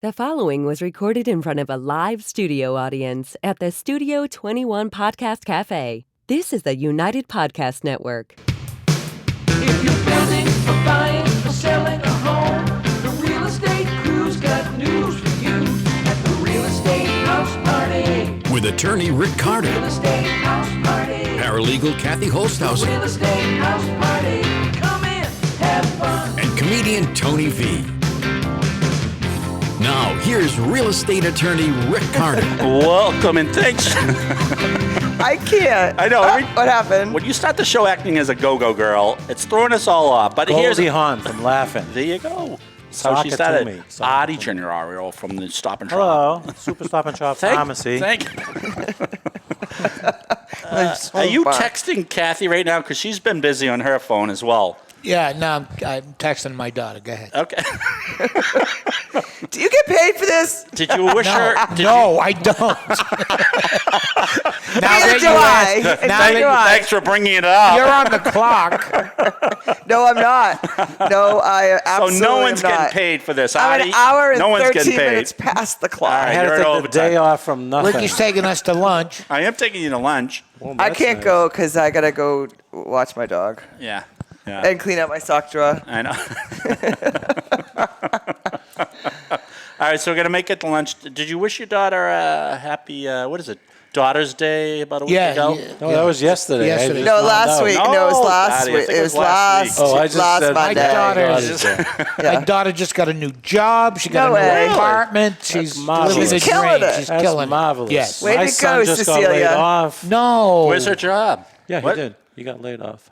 The following was recorded in front of a live studio audience at the Studio 21 Podcast Café. This is the United Podcast Network. If you're building or buying or selling a home, the Real Estate Crew's got news for you at the Real Estate House Party. With attorney Rick Carter, Real Estate House Party. paralegal Kathy Holtshouser, Real Estate House Party. Come in, have fun. and comedian Tony V. Now, here's real estate attorney Rick Carter. Welcome and thanks. I can't. I know. What happened? When you start the show acting as a go-go girl, it's throwing us all off. But here's Goldie Hawn from Laughing. There you go. That's Sock how she it to started. me. Artie Januario from the Stop and Shop. Hello, Super Stop and Shop Pharmacy. Thank you. So Are you fun. texting Kathy right now? Because she's been busy on her phone as well. Yeah, no, I'm texting my daughter. Go ahead. Okay. Do you get paid for this? Did you wish her? No, I don't. Now Neither do I. Neither do I. Thanks for bringing it up. You're on the clock. No, I'm not. No, I absolutely So no one's am not. getting paid for this, I'm Artie. an hour and no one's 13 getting paid. minutes past the clock. All right. I had You're to in take the overtime. day off from nothing. Ricky's taking us to lunch. I am taking you to lunch. Well, I that's can't nice. go because I got to go watch my dog Yeah. Yeah. and clean out my sock drawer. I know. All right, so we're going to make it to lunch. Did you wish your daughter a happy, what is it, Daughter's Day about a week ago? No, that was yesterday. Yesterday. I just No, found last out. week. No, No, it was last Daddy, I week. think It was last Oh, I just last said Monday. Daughter's Day. My daughter just got a new job. She got No a new way. apartment. She's marvelous. living the She's killing dream. it. She's That's killing marvelous. it. Yes. Way My to son go, just got Cecilia. laid off. No. Where's her job? Yeah, What? he did. He got laid off.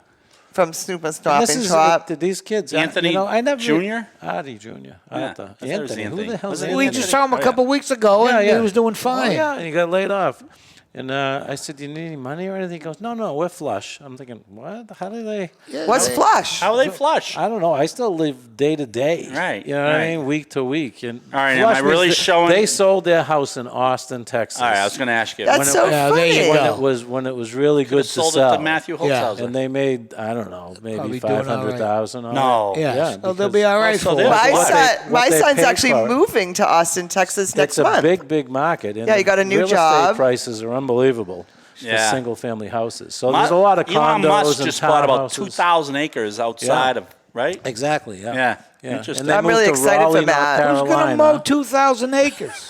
From Snoop and And Stop this and is Shop. these kids. Anthony I never, Jr.? Artie Jr. Yeah, I I thought thought it was Anthony. Who Anthony. the hell Was is it Anthony? We just saw him a couple weeks ago, and he was doing fine. Oh, yeah, and he got laid off. And I said, do you need any money or anything? He goes, no, we're flush. I'm thinking, what? How do they? What's flush? How are they flush? I don't know. I still live day to day. Right, You know what I right. mean? Week to week. And All right, am flush I means really that showing- They sold their house in Austin, Texas. All right, I was going to ask you. That's when so Yeah, there you funny. go. when it was really good to sold sell. it to Matthew Holtshouser. And they made, I don't know, maybe Probably doing all right. 500,000 on No. it. Yeah, so they'll because be all right so for they're- it. My what son, they- my what they son's paid actually for it. moving to Austin, Texas next It's month. a big market. And Yeah, he got a new real job. estate prices are unbelievable for Yeah. single-family houses. So there's a lot of condos Elon Musk and just bought about townhouses. 2,000 acres outside of, right? Exactly, yeah. Yeah, Yeah. interesting. And they I'm moved really to excited for Raleigh, Matt. North Who's going to Carolina. mow 2,000 acres?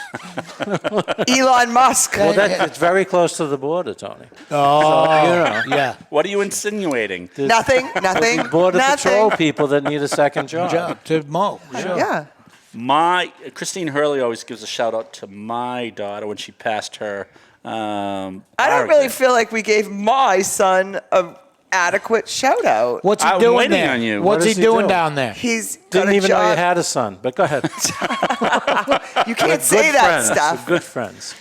Elon Musk. Well, it's very close to the border, Tony. Oh, You know, yeah. What are you insinuating? Nothing. Border Nothing. patrol people that need a second job. Job to mow. Sure. Yeah. Christine Hurley always gives a shout out to my daughter when she passed her. I don't really feel like we gave my son a adequate shout out. What's he I'm doing waiting there? on you. What's What he does he doing do? down there? He's got Didn't a even know you job. had a son, but go ahead. You can't say Good that friends. stuff. Good friends.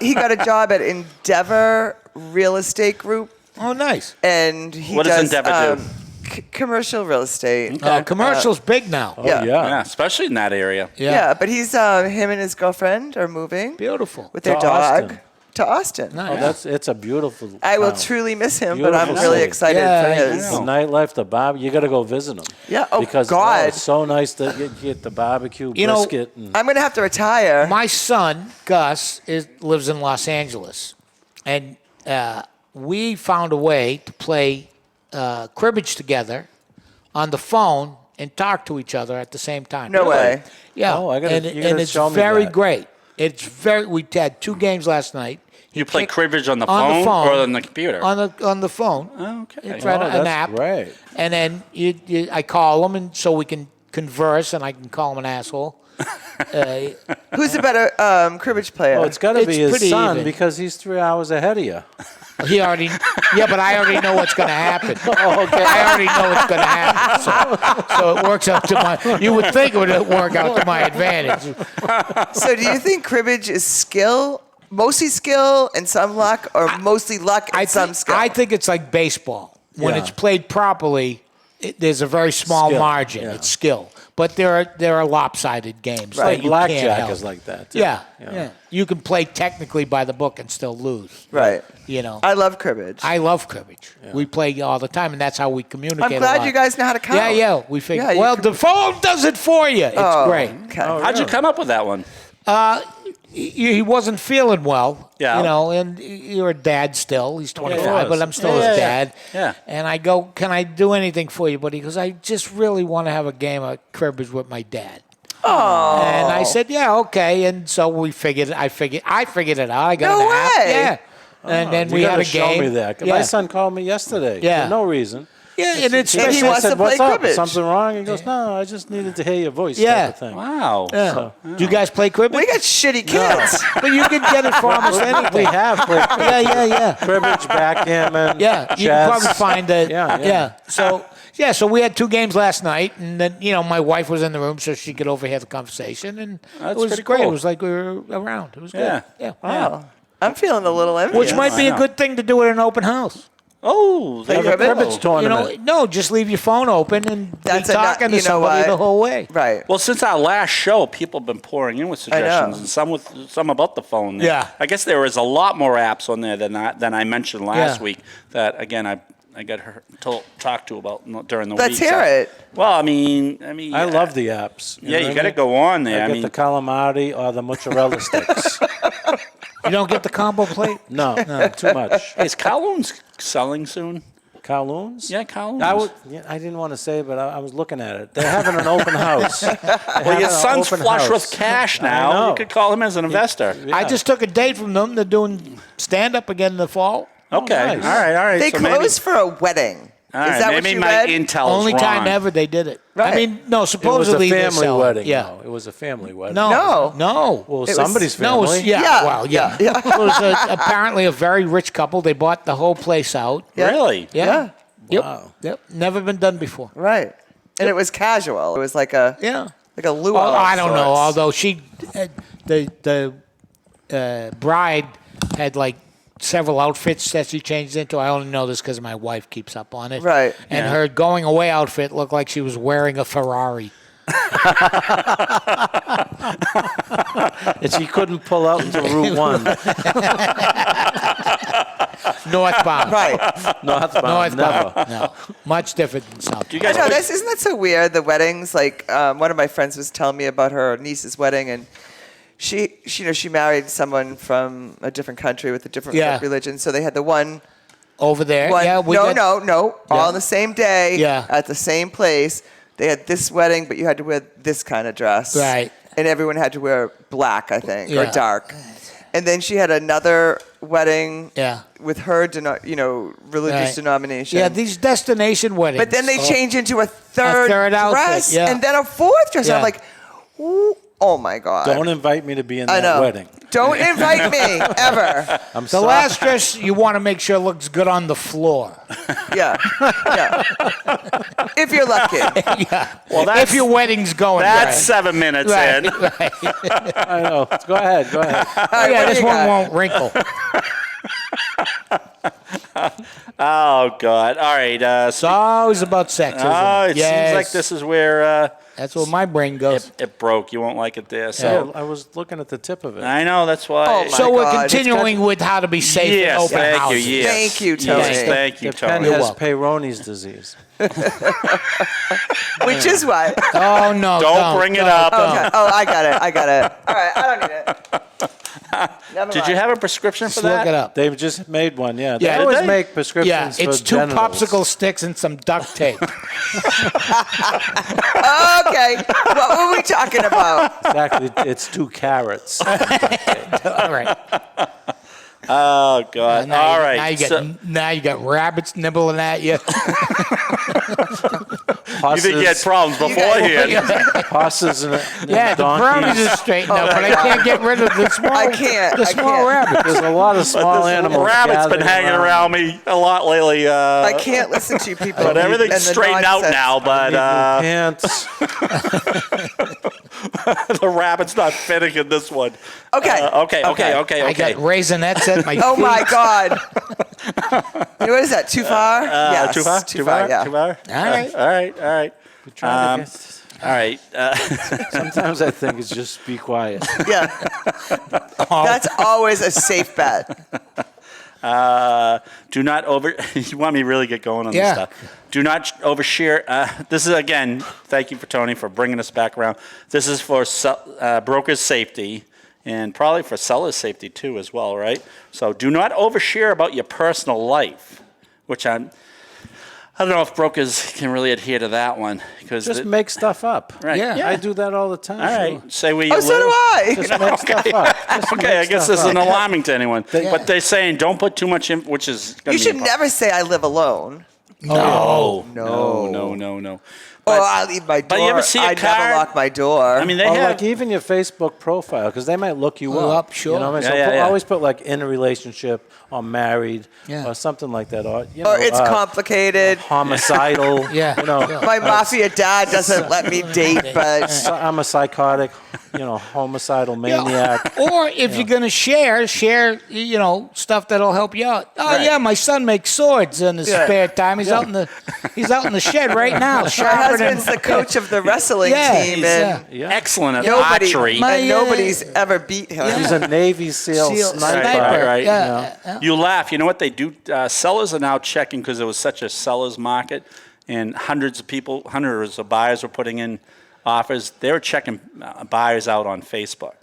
He got a job at Endeavor Real Estate Group, Oh, nice. and he What does does Endeavor do? Commercial real estate. Commercial's big now. Yeah. Yeah, especially in that area. Yeah, but he's him and his girlfriend are moving Beautiful. with their To dog Austin. to Austin. Nice. It's a beautiful I will town. truly miss him, but I'm Beautiful really city. excited Yeah, for I his. The nightlife, the barbecue, you got to go visit them. Yeah, oh, because God. it's so nice to get the barbecue, You know, brisket. And I'm gonna have to retire. My son, Gus, lives in Los Angeles. And we found a way to play cribbage together on the phone and talk to each other at the same time. No way. Yeah. Oh, you and gotta it's show me very that. great. We had 2 games last night. You play kicked- cribbage on the on phone the phone or on the computer? On the phone. Oh, okay. It's right Oh, a that's nap. great. And then I call him, and so we can converse, and I can call him an asshole. Who's a better cribbage player? Oh, it's got to It's be his pretty son even. because he's 3 hours ahead of you. He already, yeah, but I already know what's going to happen. Oh, okay. I already know what's going to happen. So it works out to my. You would think it would work out to my advantage. So do you think cribbage is skill, mostly skill and some luck, or mostly luck and some skill? I think it's like baseball. When Yeah. it's played properly, there's a very small Skill, margin. yeah. It's skill. But there are lopsided games. Right. That you Blackjack can't help. is like that. Too. Yeah. You can play technically by the book and still lose. Right. You know. I love cribbage. I love cribbage. We play all the time, and that's how we communicate. I'm glad a lot. you guys know how to count. Yeah. We figure. Yeah, you well, can- the phone does it for you. It's great. Okay. How'd you come up with that one? He wasn't feeling well. Yeah. You know, and you're a dad still. He's 25, was. but I'm still Yeah, his yeah, dad. yeah. And I go, can I do anything for you? But he goes, I just really want to have a game of cribbage with my dad. Oh. And I said, yeah, okay. And so I figured it out. I got No an app. way. Yeah. And then we you had gotta a game. show me that. Yeah. My son called me yesterday. Yeah. For no reason. Yeah, and it's And he I wants said, to play "What's up? cribbage." Something wrong?" He goes, "No, I just needed to hear your voice." Yeah. Type of thing. Wow. Yeah. Do you guys play cribbage? We got shitty kids. But you can get it for almost anything. We have played Yeah. cribbage, backgammon, Yeah, you chess. can probably find it. Yeah. So we had 2 games last night, and then my wife was in the room so she could overhear the conversation, and That's it was pretty great. cool. It was like we were around. It was Yeah. good. Wow. I'm feeling a little envious. Which might be I a know. good thing to do at an open house. Oh, Play there you cribbage? go. Cribbage tournament. No, just leave your phone open and That's be talking to somebody the whole way. Right. Well, since our last show, people have been pouring in with suggestions, know. and some about the phone. Yeah. I guess there was a lot more apps on there than I mentioned last Yeah. week. That again, I got her talked to about during the week. Let's hear it. Well, I mean, I love the apps. Yeah, you know got to what I mean? go on there. I I get mean, the calamari or the mozzarella sticks. You don't get the combo plate? No, too much. is Kowloon's selling soon? Kowloon's? Yeah, Kowloon's. I didn't want to say, but I was looking at it. They're having an open house. Well, your son's flush with cash I now. know. You could call him as an investor. I just took a date from them. They're doing stand-up again in the fall. Okay. nice. All right. They so closed for a wedding. Maybe, all Is right, that what maybe you my read? intel's Only wrong. time ever they did it. Right. I mean, no, It was a supposedly they're family selling. wedding. Yeah. though. It was a family wedding. No. No. Well, was- somebody's No, family. it was, yeah, Yeah. well, yeah. Yeah. It was apparently a very rich couple. They bought the whole place out. Yeah. Really? Yeah. Yep. Wow. Yep. Never been done before. Right. And it was casual. It was like a Yeah. luau. Oh, I don't of know. sorts. Although the bride had like several outfits that she changed into. I only know this because my wife keeps up on it. Right. And her going away outfit looked like she was wearing a Ferrari. And she couldn't pull out into Route 1. Northbound. Right. Northbound, never. No. Much different than south. Do you I guys? know, play- isn't that so weird? The weddings, like one of my friends was telling me about her niece's wedding, and she married someone from a different country with a different Yeah. religion. So they had the one. Over there. One, Yeah. no, all on the same day, Yeah. at the same place. They had this wedding, but you had to wear this kind of dress, Right. And everyone had to wear black, I think, or Yeah. dark. And then she had another wedding, Yeah. with her, religious Right. denomination. Yeah, these destination weddings. But then they change into a third outfit, dress, yeah. and then a fourth dress. Yeah. I'm like, ooh, oh my god! Don't invite me to be in I that know. wedding. Don't invite me ever. I'm The sorry. last dress you want to make sure looks good on the floor. Yeah. If you're lucky. Well, If your wedding's going that's right. 7 minutes Right, in. right. I know. Go ahead. All right, Yeah, what do this you one got? won't wrinkle. Oh God! All right. It's always about sex, isn't Oh, it? it Yes. seems like this is where That's where my brain goes. it broke. You won't like it there. So Yeah, I was looking at the tip of it. I know that's why. Oh, my So we're God. continuing with how to be safe in Yes, open thank you. houses. Yes. Thank you, Tony. Yes, thank you, The pen Tony. has welcome. Peyronie's disease. Which is what? Oh no! Don't bring it up. Okay. Oh, I got it. All right, I don't need it. Never Did you mind. have a prescription for Just that? look it up. They've just made one, yeah. They Yeah, always did they? make prescriptions Yeah, for it's 2 genitals. popsicle sticks and some duct tape. Okay, what were we talking about? Exactly. It's 2 carrots. All right. Oh God! Now All you- right. Now you got rabbits nibbling at you. You think you had problems beforehand? Horses and Yeah, the brownies donkeys. are straightened up, but I can't get rid of the small. I can't. The I small can't. rabbit. There's a lot of small This animals. rabbit's been gathering hanging around me a lot lately. I can't listen to you people. But and everything's the straightened out nonsense. now. But Pants. the rabbit's not fitting in this one. Okay. Okay. I got raisinets at my Oh feet. my God. What is that? Too far? Yes. Too far? Too far. Yeah. Too far? All right. All right. Trying to All right. Sometimes I think it's just be quiet. Yeah. That's always a safe bet. Do not over. You want me to really get going on this Yeah. stuff? Do not overshare. This is again. Thank you for Tony for bringing us back around. This is for brokers' safety and probably for sellers' safety too, as well, right? So do not overshare about your personal life, which I don't know if brokers can really adhere to that one because Just make stuff up. right. Yeah. I do that all the time. All right. Say where you Oh, live. so do I. Just make stuff up. Just Okay, make I guess stuff this up. isn't alarming to anyone. But they're saying don't put too much in, which is gonna You be should a never say I live alone. No. No. No. Or I leave my door. but you ever see a I car- never lock my door. I mean, they Or have. like even your Facebook profile, because they might look you Oh, up. up, sure. You know what I mean? Yeah, So yeah. always put like in a relationship or married Yeah. or something like that. Or, you know, or it's complicated. homicidal. Yeah. You know, Yeah. My mafia dad doesn't let me date, but so I'm a psychotic, homicidal maniac. Or if you're gonna share, stuff that'll help you out. Oh Right. yeah, my son makes swords in his Yeah. spare time. He's out in the shed right now, my sharpening. husband's the coach of the wrestling Yeah, team, he's, and Yeah. Excellent at nobody, archery. My- and nobody's ever beat him. He's a Navy SEAL sniper. Right. Yeah. You laugh. You know what they do? Sellers are now checking because it was such a seller's market, and hundreds of buyers were putting in offers. They were checking buyers out on Facebook.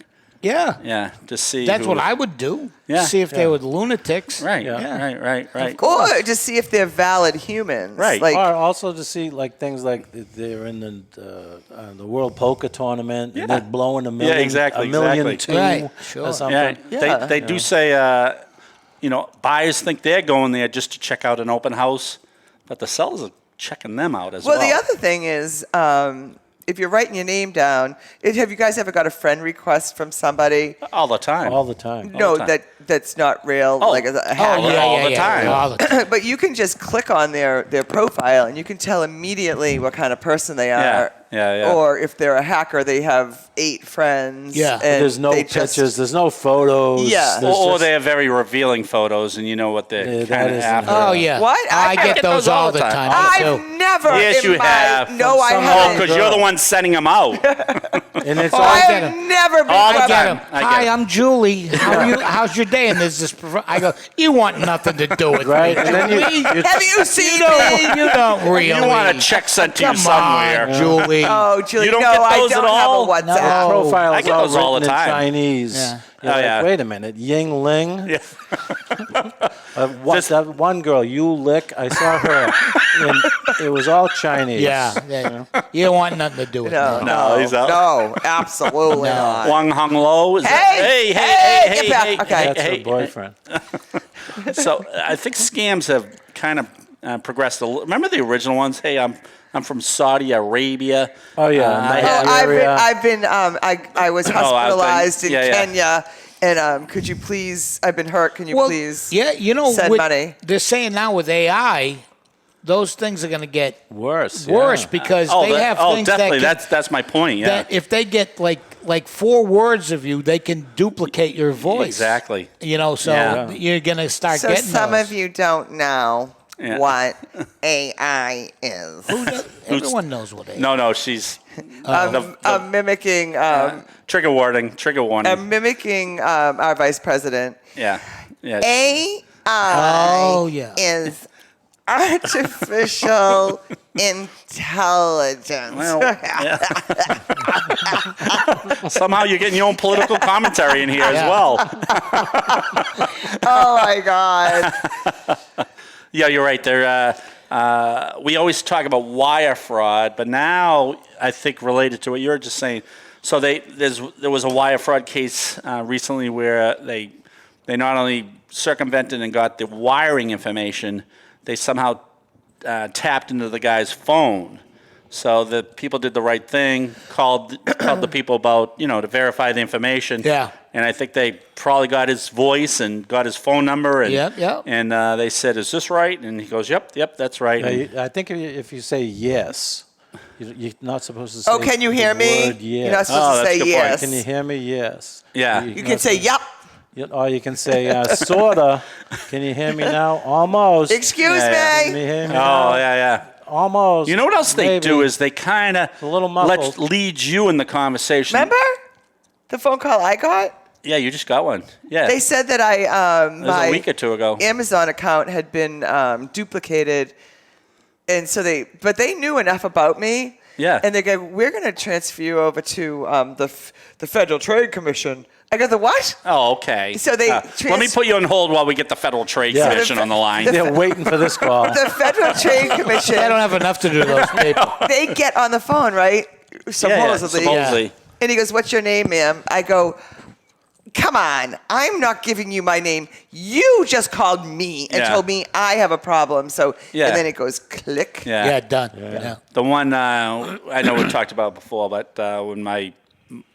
Yeah. Yeah, to see. That's who what was- I would do. Yeah. See if they were lunatics. Right. Yeah. Right. Or to see if they're valid humans. Right. Like, Or also to see like things like they're in the World Poker Tournament and they're blowing a million, exactly, a million exactly. two Right, sure. or something. Yeah. They do say, buyers think they're going there just to check out an open house, but the sellers are checking them out as well. well, the other thing is, if you're writing your name down, have you guys ever got a friend request from somebody? all the time. All the time. No, the time. that's not real. Oh. Like a Oh, hack. yeah, all yeah, the yeah, time. all the time. But you can just click on their profile and you can tell immediately what kind of person they are. Yeah. Or if they're a hacker, they have 8 friends. Yeah. And There's no they pictures. just- There's no photos. Yeah. there's Or just- they have very revealing photos, and you know what they're Yeah, that kind of isn't after. right. Oh yeah. What? I I get those all the time. Me I've too. never Yes, in you my have. no, I Some- Oh, haven't. because you're the one sending them out. And it's Oh, all I I get have 'em. never been. All the I requested- get time. him. I get Hi, 'em. I'm Julie. How's your day? And there's this. I go. You want nothing to do with right. me, And then Julie. Have you seen me? You don't really. You want a check sent to you Come somewhere. on, Julie. Oh, Julie, You don't no, get I those don't at all? have a WhatsApp. No. profiles I get those all the written in time. Chinese. Yeah. You're Oh, like, yeah. wait a minute, Ying Ling. Yeah. That one girl, you lick. I saw her. And it was all Chinese. Yeah. You don't want nothing to do with No, me. No, he's out. No, absolutely No. not. Wang Hung Lo. Is Hey, get back. Okay. That's her boyfriend. So I think scams have kind of progressed. Remember the original ones? Hey, I'm from Saudi Arabia. Oh, yeah. I Oh, have- I was hospitalized in yeah. Kenya, and could you please? I've been hurt. Can you Well, please? yeah, send money. They're saying now with AI, those things are going to get Worse. worse yeah. because they have things definitely. that can, That's my point. Yeah, that if they get like 4 words of you, they can duplicate your voice. exactly. So Yeah. you're going to start So getting some those. of you don't know Yeah. what AI is. Everyone knows what AI is. No, she's I'm mimicking. trigger warning. I'm mimicking our vice president. Yeah. AI Oh, yeah. is artificial intelligence. Well, yeah. Somehow you're getting your own political commentary in here as Yeah. well. Oh my God. Yeah, you're right. We always talk about wire fraud, but now I think related to what you're just saying. So there was a wire fraud case recently where they not only circumvented and got the wiring information, they somehow tapped into the guy's phone. So the people did the right thing, called the people about, to verify the information. Yeah. And I think they probably got his voice and got his phone number. And, Yep. And they said, "Is this right?" And he goes, "Yep, that's right." Yeah, I think if you say yes, you're not supposed to say. Oh, can you hear the me? word yes. You're not supposed to that's say a good point. yes. Can you hear me? Yes. Yeah. You can say yep. Or you can say sorta. Can you hear me now? Almost. Excuse Yeah, me. Can you hear me Oh, now? yeah. almost. You know what else they maybe. do is they kind of A little muffled. lead you in the conversation. Remember the phone call I got? Yeah, you just got one. Yeah. They said that it was my a week or two ago. Amazon account had been duplicated, and so they knew enough about me. Yeah. And they go, we're going to transfer you over to the Federal Trade Commission. I go, the what? Oh, okay. So they let me put you on hold while we get the Federal Trade Yeah. Commission on the line. They're waiting for this call. The Federal Trade Commission. I don't have enough to do those people. They get on the phone, right? Supposedly. supposedly. And he goes, what's your name, ma'am? I go, come on. I'm not giving you my name. You just called me and Yeah. told me I have a problem. So, Yeah. and then it goes click. Yeah. Yeah, done. Yeah. The one I know we talked about before, but when my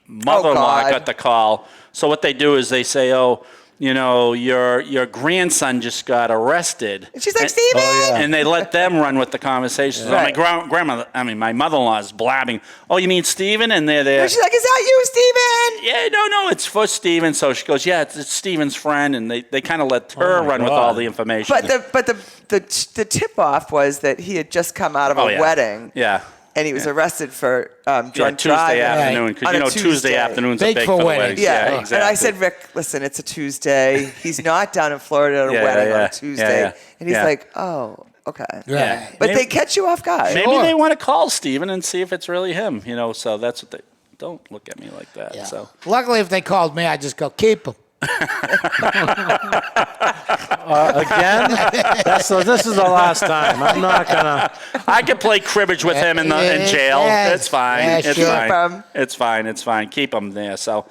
mother-in-law God. got the call, so what they do is they say, "Oh, you know, your grandson just got arrested." And she's like, Steven! And they let them run with the conversation. So Right. my mother-in-law is blabbing. Oh, you mean Steven? And they're there. And she's like, is that you, Steven? Yeah, no, it's for Steven. So she goes, yeah, it's Steven's friend, and they kind of let her my run with God. all the information. But the tip off was that he had just come out of a wedding. Yeah. And he was arrested for drunk Yeah, Tuesday driving. afternoon, On because a Tuesday Tuesday. afternoons are Big big for for the weddings. weddings. Yeah. exactly. And I said, Rick, listen, it's a Tuesday. He's not down in Florida at a wedding on a Tuesday. yeah, And he's yeah. like, oh, okay. Yeah. But Maybe- they catch you off guard. Maybe Sure. they want to call Steven and see if it's really him, so that's what they don't look at me like that. Yeah. So Luckily, if they called me, I just go, keep them. Again? This is the last time. I'm not gonna. I could play cribbage with him in jail. Yeah, It's fine. yeah, It's sure. fine. It's fine. It's fine. Keep them there. So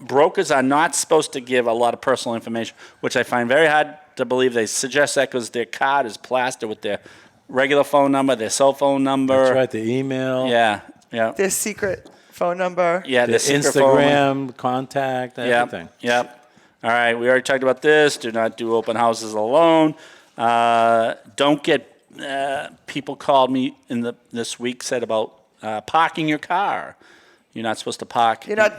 brokers are not supposed to give a lot of personal information, which I find very hard to believe. They suggest that because their card is plastered with their regular phone number, their cell phone number. That's right. The email. Yeah. Their secret phone number. Yeah. The their secret phone number. Instagram contact. Everything. Yep. All right. We already talked about this. Do not do open houses alone. Don't get people called me this week said about parking your car. You're not supposed to park. You're not.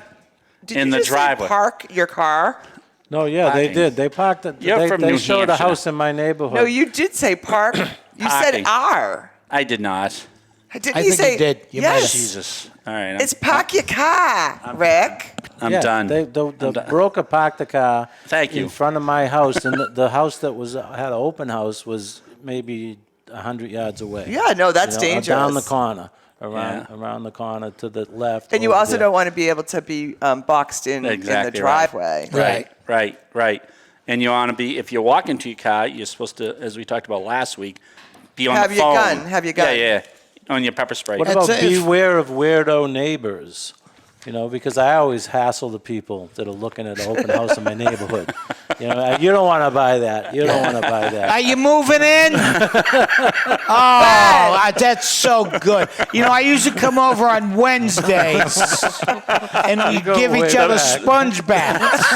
Did in you the just say driveway. park your car? No, yeah, they Parking. did. They parked it. You're from they New showed a Hampshire. house in my neighborhood. No, you did say park. You said Parking. R. I did not. Didn't I you think say you did. You might have. yes? Jesus. All right. It's park your car, Rick. I'm Yeah, done. The I'm done. broker parked the car Thank you. in front of my house, and the house that had an open house was maybe 100 yards away. Yeah, no, that's dangerous. Down the corner, around the corner to the left. And you over also there. don't want to be able to be boxed in the Exactly right. driveway. Right. And you want to be, if you're walking to your car, you're supposed to, as we talked about last week, be on Have the your phone. gun, have your gun. Yeah. On your pepper spray. What That's about it. beware of weirdo neighbors? Because I always hassle the people that are looking at an open house in my neighborhood. You don't want to buy that. You don't want to buy that. Are you moving in? Oh, that's so good. I usually come over on Wednesdays, and we go give way each other back. sponge baths.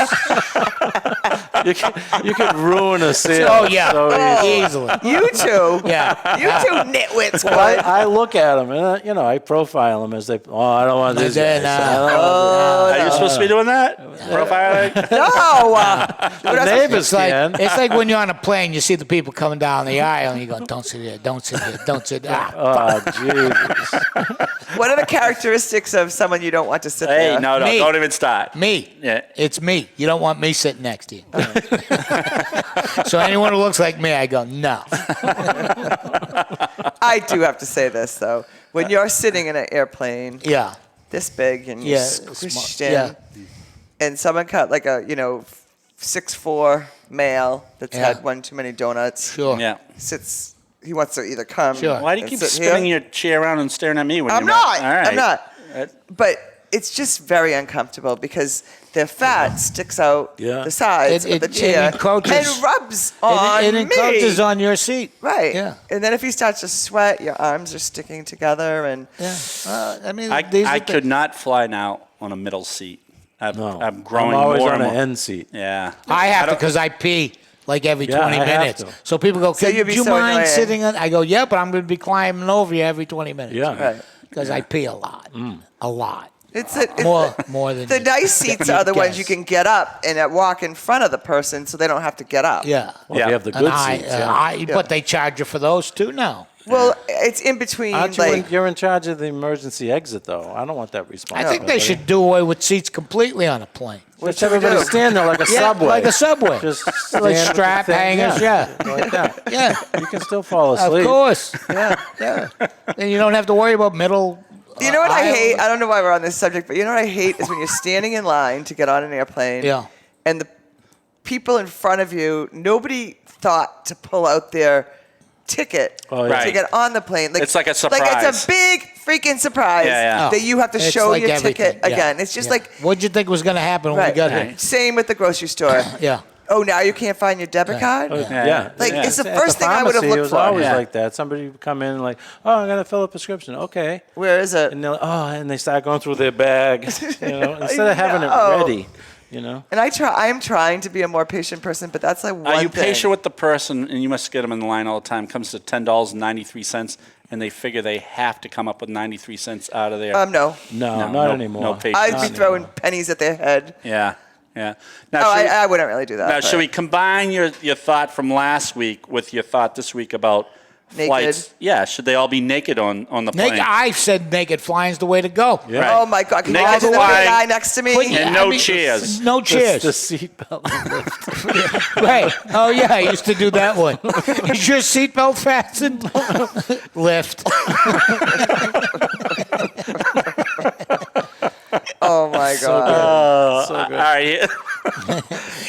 You can ruin a sale. Oh, yeah. So easily. Easily. You two. Yeah. You two nitwits, Well, what? I look at them and I profile them as they. Oh, I don't want this. Then, guy. I don't want Are you supposed to be doing that? Profiling? No. the neighbors It's like, can. it's like when you're on a plane, you see the people coming down the aisle, and you go, don't sit here, don't sit here, don't sit there. Oh, Jesus. What are the characteristics of someone you don't want to sit Hey, there? no, Me. don't even start. Me. Yeah. It's me. You don't want me sitting next to you. So anyone who looks like me, I go, no. I do have to say this, though. When you're sitting in an airplane Yeah. this big and you're Yeah, squished small. in, Yeah. and someone cut like a, 6'4" male that's Yeah. had one too many donuts, Sure. Yeah. sits, he wants to either come. Sure. Why do you and keep sit spinning here. your chair around and staring at me when I'm you're not. All right. I'm not. Uh, But it's just very uncomfortable because their fat sticks out Yeah. the sides It- of the it chair encroaches- and rubs on It encroaches me. on your seat. Right. Yeah. And then if he starts to sweat, your arms are sticking together and Yeah. I mean, I these are could not fly now on a middle seat. No. I'm growing I'm always more on and an more. end seat. Yeah. I have to because I pee like every Yeah, 20 I have minutes. to. So people go, So "Could you'd be you so mind annoying." sitting on? I go, yeah, but I'm going to be climbing over you every 20 minutes. Yeah. right. Because I pee a lot. A lot. It's more than the you- nice seats you'd are the ones you guess. can get up and walk in front of the person, so they don't have to get up. Yeah. Well, Yeah. you have the And good seats. Yeah. But they charge you for those too now. Well, it's in between. Aren't you Like, you're in charge of the emergency exit, though. I don't want that I responsibility. think they should do away with seats completely on a plane. Just everybody do? stand there like a Yeah, subway. like a subway. Just Like stand with the strap thing. hangers, yeah. Like that. Yeah, You can still fall of asleep. course. Yeah, yeah. And you don't have to worry about middle. you know what I aisle. hate? I don't know why we're on this subject, but you know what I hate is when you're standing in line to get on an airplane. Yeah. And the people in front of you, nobody thought to pull out their ticket Oh, yeah. to Right. get on the plane. Like, It's like a Like surprise. it's a big freaking surprise Yeah, yeah. that you have to It's show like your everything, ticket yeah, again. It's just yeah. like What'd you think was going to happen when we got here? Right. same with the grocery store. Yeah. Oh, now you can't find your debit card? Yeah. Like, Yeah. it's the At first thing I would have pharmacy, looked it was for. always Yeah. like that. Somebody would come in like, oh, I'm going to fill a prescription. Okay. Where is it? And they're like, oh, and they start going through their bag, instead of having know. it ready, And I am trying to be a more patient person, but that's like one Are you thing. patient with the person, and you must get them in the line all the time, comes to $10.93, and they figure they have to come up with 93 cents out of there? No. No, not anymore. No patience. I'd be throwing pennies at their head. Yeah, yeah. Now, Oh, should we- I wouldn't really do that. now, but- should we combine your thought from last week with your thought this week about Naked. flights? Yeah, should they all be naked on the plane? Naked, I said naked flying's the way to go. Yeah. Right. Oh my God! Can you Naked imagine the flying. guy next to me? But yeah, And no chairs. No chairs. The seatbelt lift. Right. Oh, yeah, I used to do that one. Is your seatbelt fastened? Lift. Oh my God! So All good. right.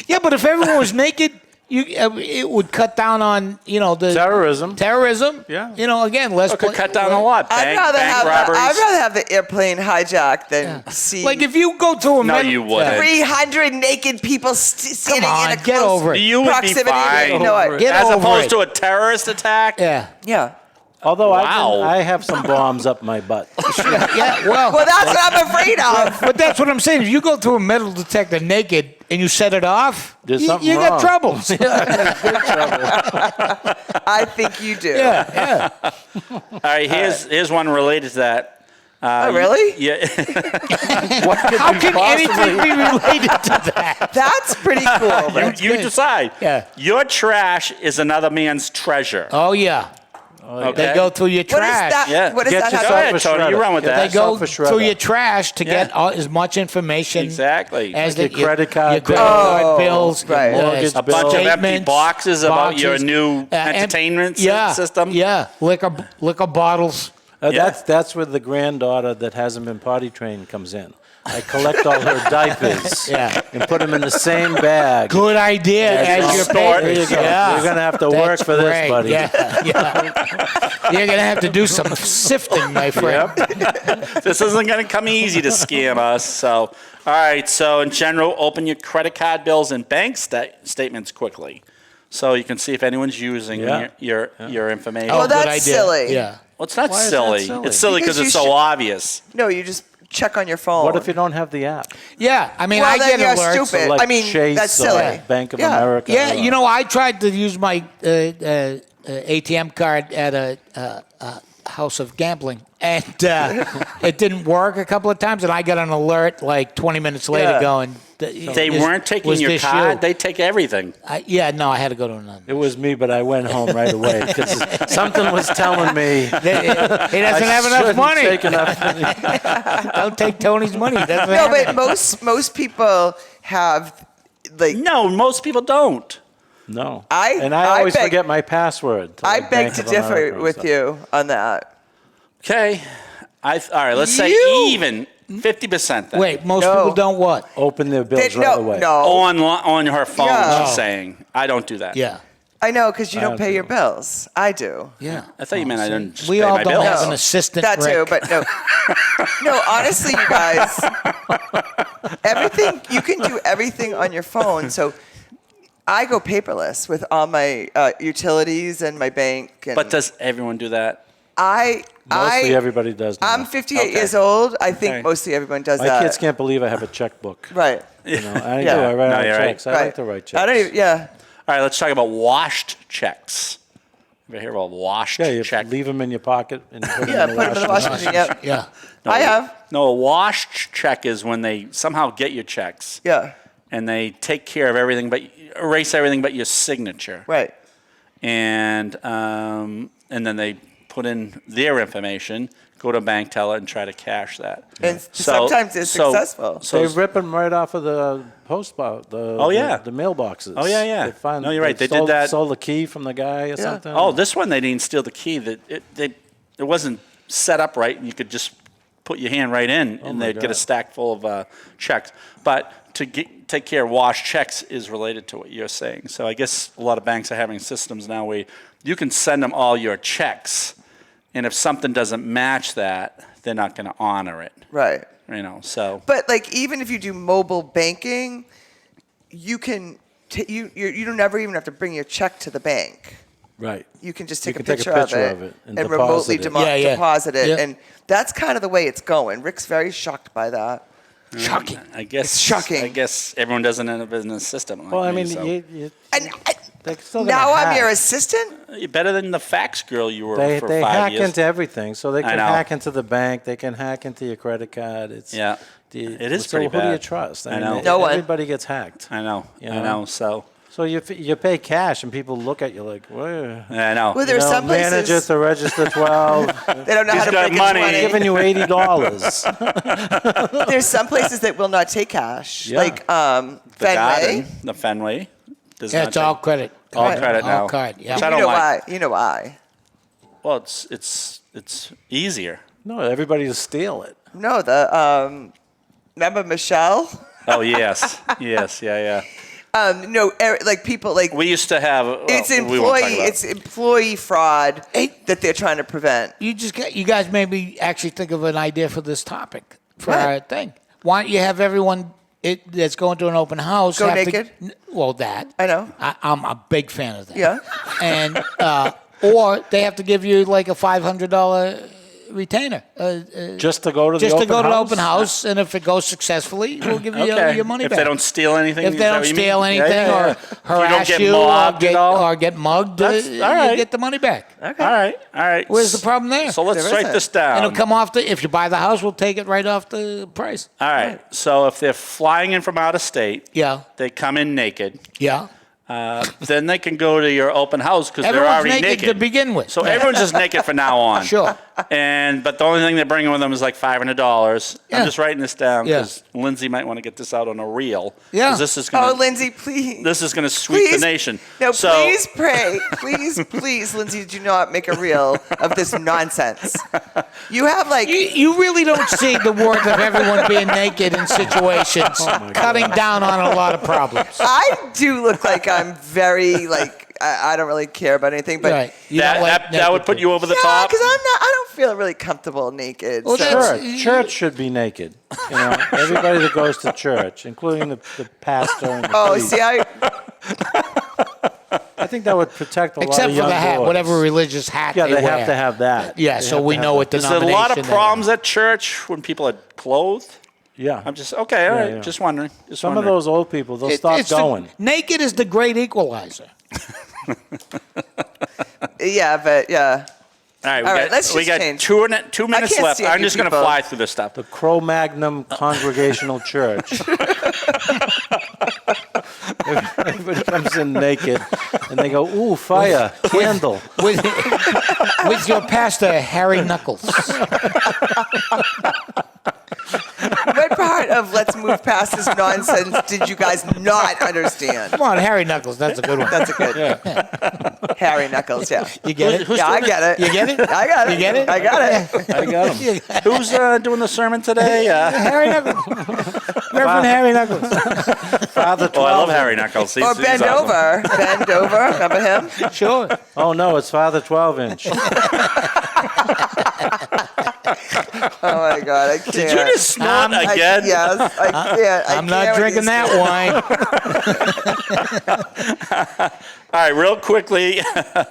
Yeah, but if everyone was naked, it would cut down on, the Terrorism. terrorism. Yeah. Again, less. Could cut down a lot. I'd Bank rather robberies. have the airplane hijacked than see Like if you go to a No, you wouldn't. 300 naked people standing on, in a get close over it. You would be proximity. fine. No, I- Get As over opposed it. to a terrorist attack? Yeah. yeah. Although Wow. I have some bombs up my butt. Yeah. Well, Well, that's what I'm afraid of. but that's what I'm saying. If you go through a metal detector naked and you set it off, There's you something got wrong. troubles. I think you do. Yeah. All right, here's one related to that. Oh, really? Yeah. How can anything be related to that? That's pretty cool. you decide. Yeah. Your trash is another man's treasure. Oh, yeah. Okay? They go through your What is trash. that? Yeah. What does Get that yourself have? Go to- ahead, a Tony. You shredder. run with Get that. They go Yourself a shredder. through your trash to get Yeah. as much information Exactly. as Like your credit card your credit bill. card bills, right. Mortgage A bunch of empty statements, boxes about your new em- entertainment yeah, system. Yeah, liquor bottles. Yeah. That's where the granddaughter that hasn't been potty trained comes in. I collect all her diapers Yeah. and put them in the same bag. Good idea. Yeah, as your store it. There you go. Yeah. You're going to have to work That's for this, great. buddy. Yeah, yeah. You're gonna have to do some sifting, my friend. This isn't going to come easy to scam us. So, all right. So, in general, open your credit card bills and bank statements quickly, so you can see if anyone's using Yeah. your information. Oh, Good that's idea. silly. Yeah. Well, it's not Why is that silly. silly? It's silly Because because it's you so should- obvious. No, you just check on your phone. What if you don't have the app? Yeah. I mean, Well, I then get you're alerts. stupid. Like I mean, Chase that's or silly. Bank of Yeah. America. Yeah, or- I tried to use my ATM card at a house of gambling, and it didn't work a couple of times, and I got an alert like 20 minutes later Yeah. going. They weren't taking your card. They take everything. No, I had to go to another. It was me, but I went home right away because something was telling me He doesn't I have enough shouldn't money. take enough money. Don't take Tony's money. He doesn't No, have but it. most people have like No, most people don't. No. I always beg- forget my password. to, I like, beg Bank to of America differ and with stuff. you on that. Okay. All right. Let's say You- even 50%. Then. Wait, most No. people don't what? Open their bills They- right no, away. no. On her phone, Yeah. she's saying, "I don't do that." Yeah. I know because you I don't don't pay do your it. bills. I do. Yeah. I thought you meant I didn't just We pay all my don't bills. have No. an assistant. That too, Rick. but no. No, honestly, you guys, everything you can do everything on your phone. So I go paperless with all my utilities and my bank. And But does everyone do that? Mostly everybody does now. I'm 58 Okay. years old. I think Okay. mostly everyone does My that. kids can't believe I have a checkbook. Right. You know, I Yeah. do. I write No, out you're right. checks. I right. like to write checks. I don't even, yeah. All right, let's talk about washed checks. You ever hear about washed Yeah, you check? leave them in your pocket and put Yeah, them put in them the in the washing washing machine. machine. Yep. Yeah. No, I have. No, a wash check is when they somehow get your checks Yeah. and they take care of everything, but erase everything but your signature. Right. And then they put in their information, go to a bank teller, and try to cash that. And sometimes it's successful. So They rip them right off of the post box. The mailboxes. Oh, yeah. They find, No, you're right. They did sold, that. Sold the key from the guy or something. Oh, this one they didn't steal the key. That it wasn't set up right, and you could just put your hand right in, and my they'd get a God. stack full of checks. But to take care of wash checks is related to what you're saying. So I guess a lot of banks are having systems now where you can send them all your checks, and if something doesn't match that, they're not going to honor it. Right. You know, so. But like even if you do mobile banking, you can you don't never even have to bring your check to the bank. Right. You can just You take a can picture, take a picture of it and and deposit remotely it. deposit it, Yeah. and that's kind of the way it's going. Rick's very shocked by that. Shocking. I guess It's shocking. I guess everyone does it in a business system. Like Well, I me, mean, so. And they're still gonna now I'm hack. your assistant. You're better than the fax girl you were They for they 5 hack years. into everything, so they I can know. hack into the bank. They can hack into your credit card. It's Yeah. It is so pretty who do you bad. trust? I mean, know. No one. Everybody gets hacked. I know. You I know? know. So So you pay cash, and people look at you like, "Where?" I know. Well, there's some Manager places to register 12, they don't know He's how to got break money. into money. giving you $80. There's some places that will not take cash, Yeah. like the Fenway. Garden, the Fenway. Does Yeah, not it's all take- credit. all Right. credit now. All card, yeah. Which I You don't know like. why? You know why? Well, it's easier. No, everybody just steal it. No, remember Michelle? Oh yes, yes, yeah. No, like people like We used to have. it's we won't talk about it. employee fraud that they're trying to prevent. You guys made me actually think of an idea for this topic for What? our thing. Why don't you have everyone that's going to an open house Go have naked? well, that I know. I'm a big fan of that. Yeah. And or they have to give you like a $500 retainer. Just to go to Just the to go to the house? open house, and if it goes successfully, we'll give you Okay. your money if back. they don't steal anything. If is they that don't what you mean? steal anything Yeah. or harass get you mobbed at all? or get mugged, That's- you all right. get the money back. All right. Where's the problem there? So let's There write isn't. this down. And it'll come off if you buy the house, we'll take it right off the price. All right. So if they're flying in from out of state, Yeah, they come in naked. yeah. Then they can go to your open house because they're Everyone's already naked to begin with. So everyone's just naked from now on. Sure. But the only thing they're bringing with them is like $500. Yeah. I'm just writing this down Yeah. because Lindsay might want to get this out on a reel. 'Cause Yeah. This is gonna. Oh, Lindsay, please. This is gonna sweep Please. the nation. No, So, please pray. Please, Lindsay, do not make a reel of this nonsense. You have like You really don't see the worth of everyone being naked in situations, cutting down on a lot of problems. I do look like I'm very like I don't really care about anything, but Right. You don't like that would naked put you over the yeah, top. because I don't feel really comfortable naked. Well, so. that's- Church should be naked. You know, everybody that goes to church, including the pastor and the Oh, priest. see, I think that would protect a lot Except of for young the hat, boys. whatever religious hat Yeah, they wear. have to have that. Yeah, They so have we to know have what that. Is there denomination. a lot of they problems at church when people are clothed? Yeah. I'm just okay. All right, yeah. just wondering. Some of those old people, they'll stop It's going. Naked is the great equalizer. yeah, but yeah. All right, All right, let's we just got change. 2 minutes can't left. stand I'm you just going to people. fly through this stuff. The Cro-Magnon Congregational Church. Everybody comes in naked, and they go, "Ooh, fire, candle." With your pastor, Harry Knuckles. What part of let's move past this nonsense did you guys not understand? Come on, Harry Knuckles. That's a good one. That's a good Harry Knuckles, yeah. You get it? Yeah, I get it. You get it? I got it. You get it? I got it. I got him. Who's doing the sermon today? Harry Knuckles. Reverend Harry Knuckles. Father Oh, I love 12. Harry Knuckles. Or Bend awesome. Over. Bend Over. Remember him? Sure. Oh no, it's Father 12-inch. Oh my God, I can't. Did you just snort again? Yes, I can't. I'm not drinking that wine. All right, real quickly. All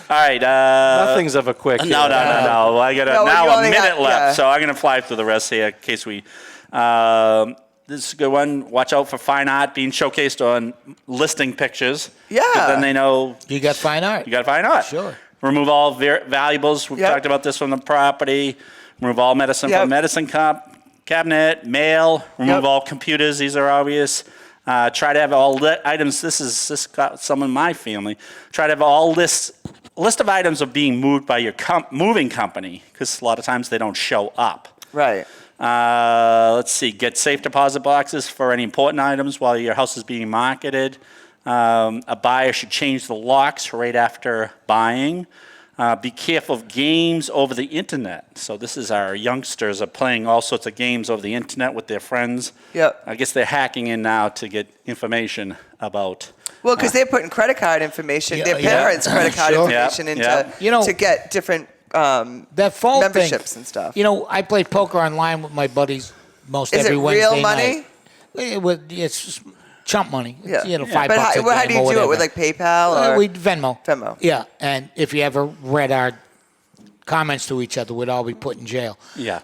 right. Nothing's ever quick. No. here. I got No, now you a only minute got- left, yeah. so I'm going to fly through the rest here in case we. This is a good one. Watch out for fine art being showcased on listing pictures. Yeah. 'Cause then they know You got fine art. you got fine art. Sure. Remove all valuables. We've Yep. talked about this from the property. remove all medicine Yep. from medicine cabinet, mail, remove Yep. all computers. These are obvious. Try to have all items. This got some in my family. Try to have all list of items of being moved by your moving company, because a lot of times they don't show up. Right. Let's see. Get safe deposit boxes for any important items while your house is being marketed. A buyer should change the locks right after buying. Be careful of games over the internet. So this is our youngsters are playing all sorts of games over the internet with their friends. Yep. I guess they're hacking in now to get information about. Well, because they're putting credit card information, their yeah. parents' credit card Sure. information Yeah, into yeah. You know, to get different that phone memberships thing, and stuff. You know, I play poker online with my buddies most Is every it Wednesday real money? night. It's just chump money. Yeah. It's, $5 But a how game do you or do it? With whatever. like PayPal or We Venmo. Venmo. Yeah, and if you ever read our comments to each other, we'd all be put in jail. Yeah.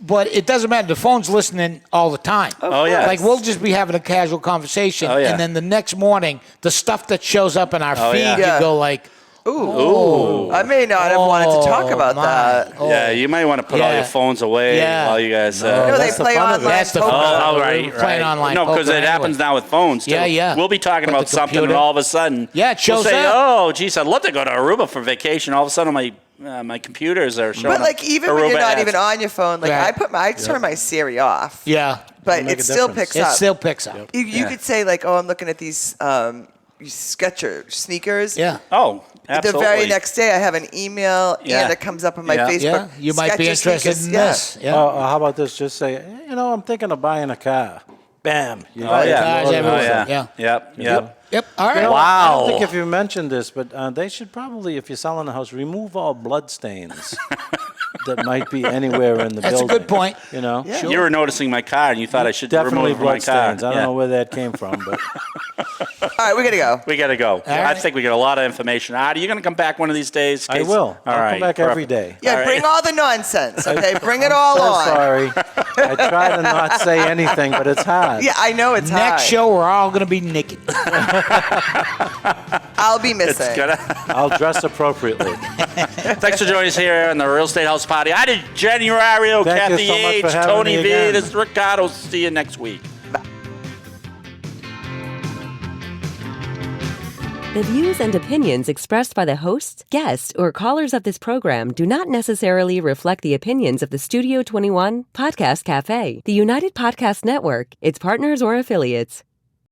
But it doesn't matter. The phone's listening all the time. Oh, yeah. Like we'll just be having a casual conversation, Oh, yeah. and then the next morning, the stuff that shows up in our feed, yeah. Yeah. you go like, I may not have wanted to talk about my. that. Oh. Yeah, you might want to put all Yeah. your phones away Yeah. while you guys. No, they That's the play fun of it. online That's the poker. fun. Oh, We're right, playing online No, because poker it happens anyway. now with phones, too. Yeah, yeah. We'll be talking Put about the something, and computer- all of a sudden, Yeah, it shows we'll say, up. oh, geez, I'd love to go to Aruba for vacation. All of a sudden, my computers are showing But like even when Aruba you're not ads. even on your phone, like Right. I turn my Siri off, Yeah, but make it a still difference. picks it up. still picks up. You Yeah. could say like, oh, I'm looking at these Sketcher sneakers. Yeah. Oh, absolutely. The very next day, I have an email Yeah. and it comes up on my Yeah. Facebook. Yeah, you might be Skechers interested sneakers. in Yeah. this. Yeah. How about this? Just say, I'm thinking of buying a car. Bam. You Oh, got it. yeah. Cars Oh, everywhere. yeah. Yeah. Yep. Yep. Yep. All right. You know, I Wow. don't think if you mentioned this, but they should probably, if you're selling a house, remove all blood stains that might be anywhere in the That's a building. good point. You know? Yeah. You were noticing my car, and you thought I should Definitely remove my blood car. stains. I don't Yeah. know where that came from, but All right, we gotta go. We got to go. I right. think we get a lot of information. Artie, you going to come back one of these days? I Case- will. All I'll right. come back every Perfect. day. Yeah, All right. bring all the nonsense. Okay, bring it all So on. sorry. I try to not say anything, but it's hard. Yeah, I know it's hard. Next show, we're all going to be naked. I'll be missing. It's gonna. I'll dress appropriately. Thanks for joining us here on the Real Estate House Party. Artie Januario, Thank you Kathy so much H, for having Tony me V. again. This is Ricardo. See you next week. The views and opinions expressed by the hosts, guests, or callers of this program do not necessarily reflect the opinions of the Studio 21 Podcast Café, the United Podcast Network, its partners, or affiliates.